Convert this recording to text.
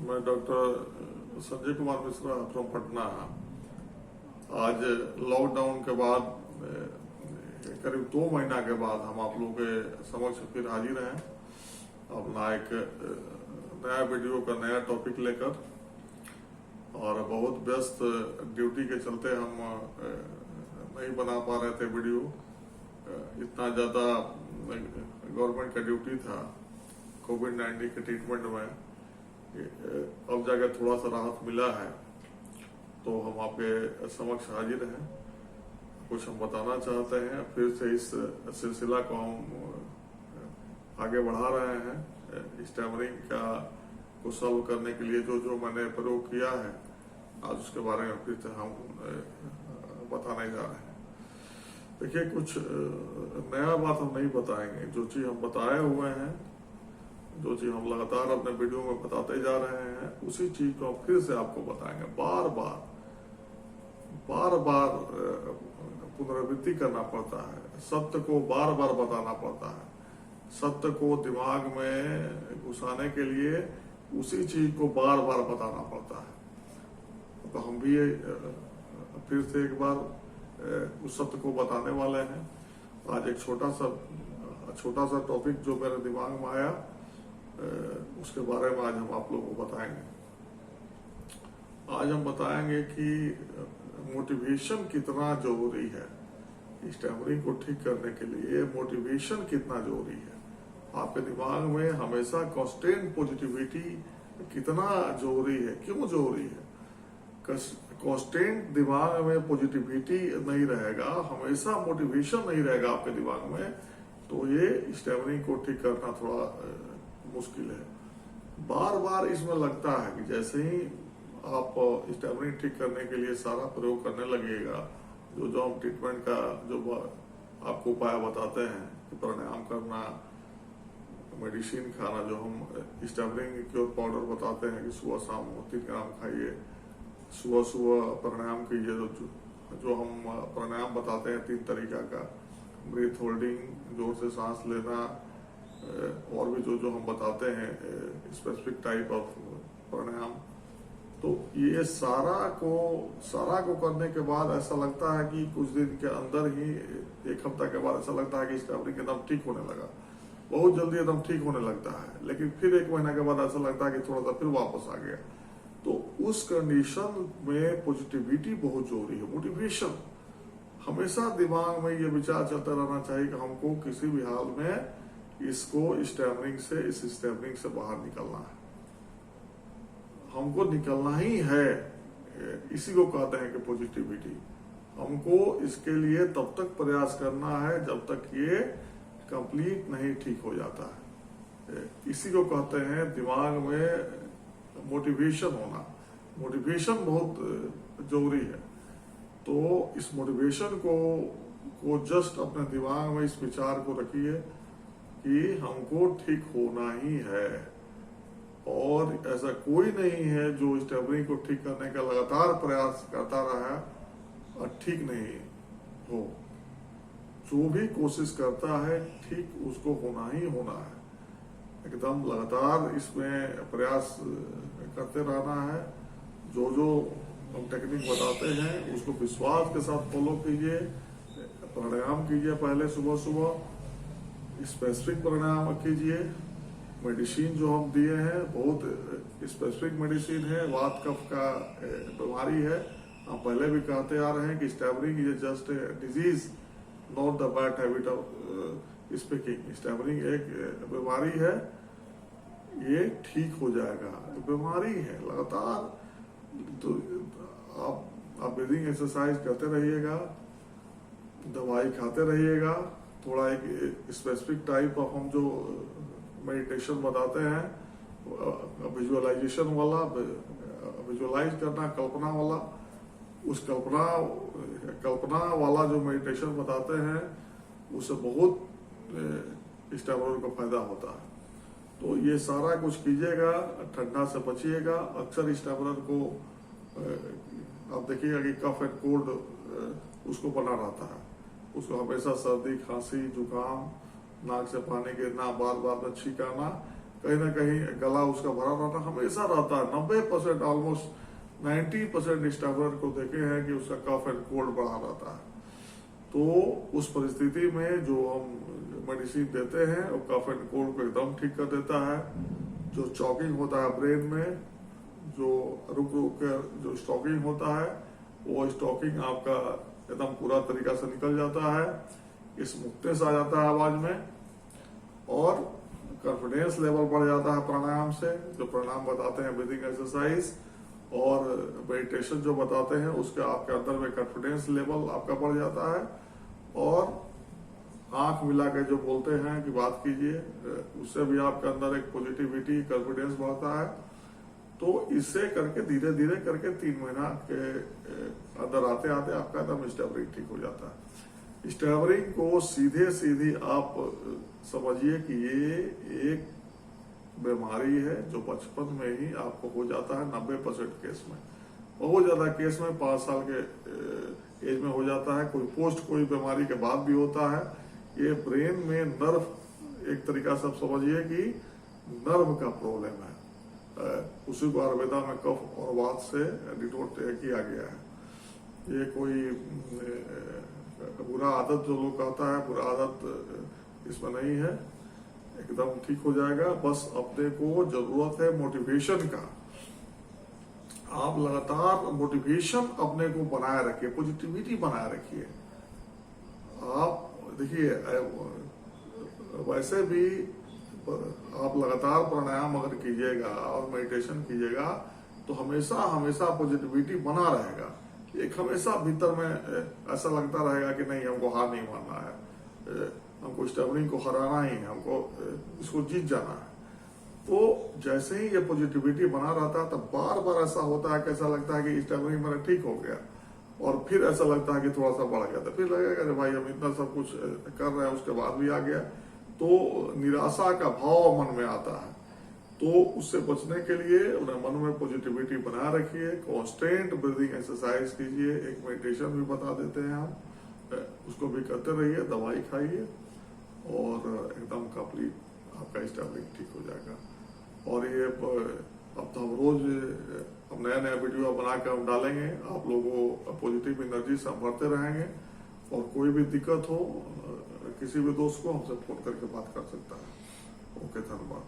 मैं doctor Sanjay Kumar Mishra from Patna. आज lockdown के बाद करीब 2 महीना के बाद हम आप लोगों के समक्ष फिर हाजिर हैं अपना एक नया वीडियो का नया टॉपिक लेकर। और बहुत व्यस्त ड्यूटी के चलते हम नहीं बना पा रहे थे वीडियो। इतना ज़्यादा गवर्नमेंट का ड्यूटी था कोविड-19 के ट्रीटमेंट में। अब जाकर थोड़ा सा राहत मिला है तो हम आपके समक्ष हाजिर हैं। कुछ हम बताना चाहते हैं, फिर से इस सिलसिला को हम आगे बढ़ा रहे हैं। स्टैमरिंग का को सॉल्व करने के लिए जो मैंने प्रयोग किया है आज उसके बारे में फिर से हम बताने जा रहे हैं। देखिए, कुछ नया बात हम नहीं बताएंगे। जो चीज हम बताए हुए हैं, जो चीज हम लगातार अपने वीडियो में बताते जा रहे हैं, उसी चीज को हम फिर से आपको बताएंगे। बार बार पुनरावृत्ति करना पड़ता है। सत्य को बार बार बताना पड़ता है। सत्य को दिमाग में घुसाने के लिए उसी चीज को बार बार बताना पड़ता है। तो हम भी फिर से एक बार उस सत्य को बताने वाले हैं। आज एक छोटा सा टॉपिक जो मेरे दिमाग में आया उसके बारे में आज हम आप लोगों को बताएंगे। आज हम बताएंगे कि मोटिवेशन कितना जरूरी है। स्टैमरिंग को ठीक करने के लिए मोटिवेशन कितना जरूरी है। आपके दिमाग में हमेशा कांस्टेंट पॉजिटिविटी कितना जरूरी है, क्यों जरूरी है। कांस्टेंट दिमाग में पॉजिटिविटी नहीं रहेगा, हमेशा मोटिवेशन नहीं रहेगा आपके दिमाग में, तो ये स्टैमरिंग को ठीक करना थोड़ा मुश्किल है। बार बार इसमें लगता है कि जैसे ही आप स्टैमरिंग ठीक करने के लिए सारा प्रयोग करने लगेगा, जो हम ट्रीटमेंट का जो आपको उपाय बताते हैं कि प्राणायाम करना, मेडिसिन खाना, जो हम स्टैमरिंग क्योर पाउडर बताते हैं कि सुबह शाम 3 ग्राम खाइए, सुबह प्राणायाम कीजिए। जो हम प्राणायाम बताते हैं 3 तरीका का, ब्रीथ होल्डिंग, जोर से सांस लेना, और भी जो हम बताते हैं स्पेसिफिक टाइप ऑफ प्राणायाम। तो ये सारा को करने के बाद ऐसा लगता है कि कुछ दिन के अंदर ही, 1 हफ्ता के बाद ऐसा लगता है कि स्टैमरिंग एकदम ठीक होने लगा। बहुत जल्दी एकदम ठीक होने लगता है, लेकिन फिर 1 महीना के बाद ऐसा लगता है कि थोड़ा सा फिर वापस आ गया। तो उस कंडीशन में पॉजिटिविटी बहुत जरूरी है। मोटिवेशन हमेशा दिमाग में ये विचार चलता रहना चाहिए कि हमको किसी भी हाल में इस स्टैमरिंग से बाहर निकलना है। हमको निकलना ही है। इसी को कहते हैं कि पॉजिटिविटी। हमको इसके लिए तब तक प्रयास करना है जब तक ये कंप्लीट नहीं ठीक हो जाता है। इसी को कहते हैं दिमाग में मोटिवेशन होना। मोटिवेशन बहुत जरूरी है। तो इस मोटिवेशन को जस्ट अपने दिमाग में इस विचार को रखिए कि हमको ठीक होना ही है, और ऐसा कोई नहीं है जो स्टैमरिंग को ठीक करने का लगातार प्रयास करता रहा और ठीक नहीं हो। जो भी कोशिश करता है ठीक उसको होना ही होना है। एकदम लगातार इसमें प्रयास करते रहना है। जो हम टेक्निक बताते हैं उसको विश्वास के साथ फॉलो कीजिए। प्राणायाम कीजिए पहले सुबह, स्पेसिफिक प्राणायाम कीजिए। मेडिसिन जो हम दिए हैं बहुत स्पेसिफिक मेडिसिन है। वात कफ का बीमारी है। हम पहले भी कहते आ रहे हैं कि stammering is just a disease, not the bad habit of speaking. Stammering एक बीमारी है, ये ठीक हो जाएगा। बीमारी है, लगातार तो आप ब्रीदिंग एक्सरसाइज करते रहिएगा, दवाई खाते रहिएगा। थोड़ा एक स्पेसिफिक टाइप ऑफ हम जो मेडिटेशन बताते हैं, विजुअलाइजेशन वाला, विजुअलाइज करना, कल्पना वाला, उस कल्पना वाला जो मेडिटेशन बताते हैं उससे बहुत स्टैमरर को फायदा होता है। तो ये सारा कुछ कीजिएगा, ठंडा से बचिएगा। अक्सर स्टैमरर को आप देखिएगा कि कफ एंड कोल्ड उसको बना रहता है। उसको हमेशा सर्दी, खांसी, जुकाम, नाक से पानी गिरना, बार बार में छींकाना, कहीं ना कहीं गला उसका भरा रहता हमेशा रहता है। 90% ऑलमोस्ट 90% स्टाफर को देखे हैं कि उसका कफ एंड कोल्ड बढ़ा रहता है। तो उस परिस्थिति में जो हम मेडिसिन देते हैं वो कफ एंड कोल्ड को एकदम ठीक कर देता है। जो चॉकिंग होता है ब्रेन में, जो रुक रुक कर जो स्टॉकिंग होता है, वो स्टॉकिंग आपका एकदम पूरा तरीका से निकल जाता है। स्मूथनेस आ जाता है आवाज में और कॉन्फिडेंस लेवल बढ़ जाता है प्राणायाम से। जो प्राणायाम बताते हैं ब्रीदिंग एक्सरसाइज और मेडिटेशन जो बताते हैं, उसके आपके अंदर में कॉन्फिडेंस लेवल आपका बढ़ जाता है। और आंख मिला के जो बोलते हैं कि बात कीजिए, उससे भी आपके अंदर एक पॉजिटिविटी कॉन्फिडेंस बढ़ता है। तो इससे करके धीरे धीरे करके 3 महीना के अंदर आते आते आपका एकदम स्टैबरिंग ठीक हो जाता है। स्टैबरिंग को सीधे आप समझिए कि ये एक बीमारी है जो बचपन में ही आपको हो जाता है। 90% केस में, बहुत ज्यादा केस में 5 साल के एज में हो जाता है। कोई बीमारी के बाद भी होता है। ये ब्रेन में नर्व, एक तरीका से आप समझिए कि नर्व का प्रॉब्लम है। उसी को आयुर्वेदा में कफ और वात से डिनोट किया गया है। ये कोई बुरा आदत जो लोग कहता है, बुरा आदत इसमें नहीं है, एकदम ठीक हो जाएगा। बस अपने को जरूरत है मोटिवेशन का। आप लगातार मोटिवेशन अपने को बनाए रखिए, पॉजिटिविटी बनाए रखिए। आप देखिए, वैसे भी आप लगातार प्राणायाम अगर कीजिएगा और मेडिटेशन कीजिएगा तो हमेशा पॉजिटिविटी बना रहेगा। एक हमेशा भीतर में ऐसा लगता रहेगा कि नहीं, हमको हार नहीं मानना है, हमको स्टैबरिंग को हराना ही है, हमको इसको जीत जाना है। तो जैसे ही ये पॉजिटिविटी बना रहता है, तब बार बार ऐसा होता है कि ऐसा लगता है कि स्टैबरिंग मेरा ठीक हो गया, और फिर ऐसा लगता है कि थोड़ा सा बढ़ गया, तो फिर लगेगा अरे भाई हम इतना सब कुछ कर रहे हैं, उसके बाद भी आ गया। तो निराशा का भाव मन में आता है। तो उससे बचने के लिए अपने मन में पॉजिटिविटी बना रखिए। कांस्टेंट ब्रीदिंग एक्सरसाइज कीजिए। एक मेडिटेशन भी बता देते हैं हम, उसको भी करते रहिए, दवाई खाइए और एकदम कंप्लीट आपका स्टैबलिंग ठीक हो जाएगा। और ये अब तो हम रोज नया वीडियो बना कर हम डालेंगे, आप लोगों को पॉजिटिव एनर्जी से हम भरते रहेंगे। और कोई भी दिक्कत हो किसी भी दोस्त को हमसे फोन करके बात कर सकता है। ओके, धन्यवाद।